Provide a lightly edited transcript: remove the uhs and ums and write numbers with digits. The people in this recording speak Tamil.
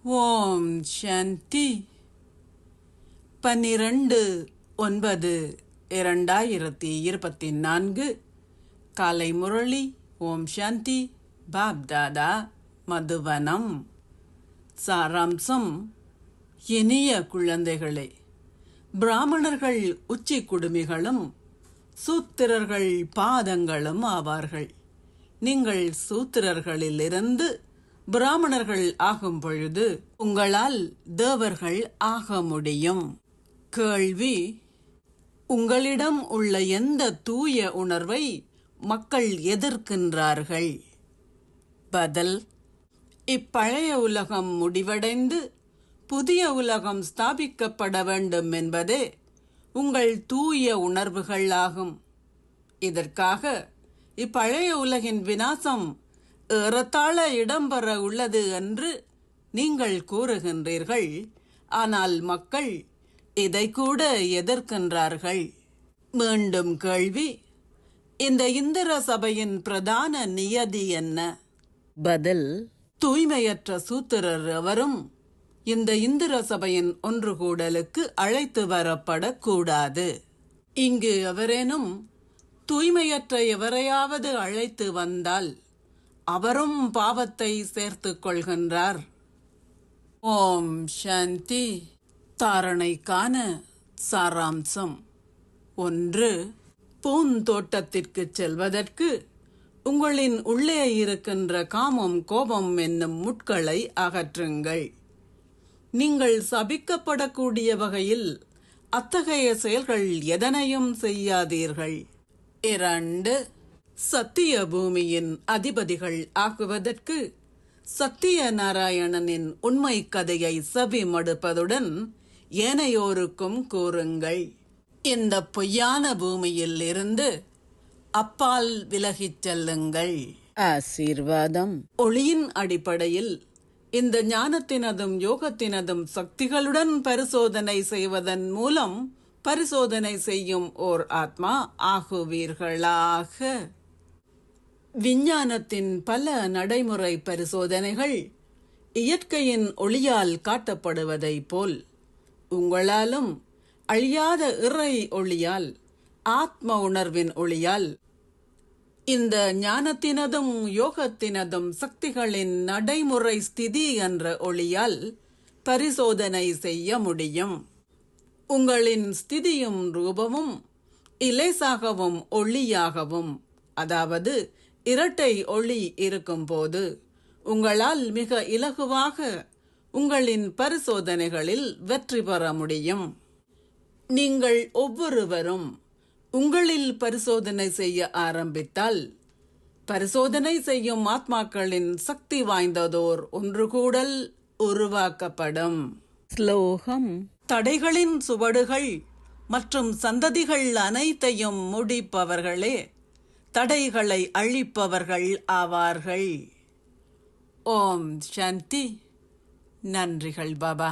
ஓம் சாந்தி. 12/9/2024 காலை முரளி. ஓம் சாந்தி. பாப்தாதா மதுவனம். சாராம்சம்: இனிய குழந்தைகளே, பிராமணர்கள் உச்சி குடுமிகளும் சூத்திரர்கள் பாதங்களும் ஆவார்கள். நீங்கள் சூத்திரர்களிலிருந்து பிராமணர்கள் ஆகும் பொழுது உங்களால் தேவர்கள் ஆக முடியும். கேள்வி: உங்களிடம் உள்ள எந்த தூய உணர்வை மக்கள் எதிர்க்கின்றார்கள்? பதில்: இப்பழைய உலகம் முடிவடைந்து புதிய உலகம் ஸ்தாபிக்கப்பட வேண்டும் என்பதே உங்கள் தூய உணர்வுகள் ஆகும். இதற்காக இப்பழைய உலகின் விநாசம் ஏறத்தாழ இடம்பெற உள்ளது என்று நீங்கள் கூறுகின்றீர்கள். ஆனால் மக்கள் இதை கூட எதிர்க்கின்றார்கள். மீண்டும் கேள்வி: இந்த இந்திர சபையின் பிரதான நியதி என்ன? பதில்: தூய்மையற்ற சூத்திரர் எவரும் இந்த இந்திர சபையின் ஒன்று கூடலுக்கு அழைத்து வரப்படக்கூடாது. இங்கு எவரேனும் தூய்மையற்ற எவரையாவது அழைத்து வந்தால் அவரும் பாவத்தை சேர்த்துக் கொள்கின்றார். ஓம் சாந்தி. தாரணைக்கான சாராம்சம்: 1. பூந்தோட்டத்திற்கு செல்வதற்கு உங்களின் உள்ளே இருக்கின்ற காமம், கோபம் என்னும் முட்களை அகற்றுங்கள். நீங்கள் சபிக்கப்படக்கூடிய வகையில் அத்தகைய செயல்கள் எதனையும் செய்யாதீர்கள். 2. சத்திய பூமியின் அதிபதிகள் ஆகுவதற்கு சத்திய நாராயணனின் உண்மை கதையை செவி மடுப்பதுடன் ஏனையோருக்கும் கூறுங்கள். இந்த பொய்யான பூமியில் இருந்து அப்பால் விலகிச் செல்லுங்கள். ஆசீர்வாதம்: ஒளியின் அடிப்படையில் இந்த ஞானத்தினதும் யோகத்தினதும் சக்திகளுடன் பரிசோதனை செய்வதன் மூலம் பரிசோதனை செய்யும் ஓர் ஆத்மா ஆகுவீர்களாக. விஞ்ஞானத்தின் பல நடைமுறை பரிசோதனைகள் இயற்கையின் ஒளியால் காட்டப்படுவதை போல் உங்களாலும் அழியாத இறை ஒளியால், ஆத்ம உணர்வின் ஒளியால், இந்த ஞானத்தினதும் யோகத்தினதும் சக்திகளின் நடைமுறை ஸ்திதி என்ற ஒளியால் பரிசோதனை செய்ய முடியும். உங்களின் ஸ்திதியும் ரூபமும் இலேசாகவும் ஒளியாகவும், அதாவது இரட்டை ஒளி இருக்கும்போது உங்களால் மிக இலகுவாக உங்களின் பரிசோதனைகளில் வெற்றி பெற முடியும். நீங்கள் ஒவ்வொருவரும் உங்களில் பரிசோதனை செய்ய ஆரம்பித்தால் பரிசோதனை செய்யும் ஆத்மாக்களின் சக்தி வாய்ந்ததோர் ஒன்றுகூடல் உருவாக்கப்படும். ஸ்லோகம்: தடைகளின் சுவடுகள் மற்றும் சந்ததிகள் அனைத்தையும் முடிப்பவர்களே தடைகளை அழிப்பவர்கள் ஆவார்கள். ஓம் சாந்தி. நன்றிகள் பாபா.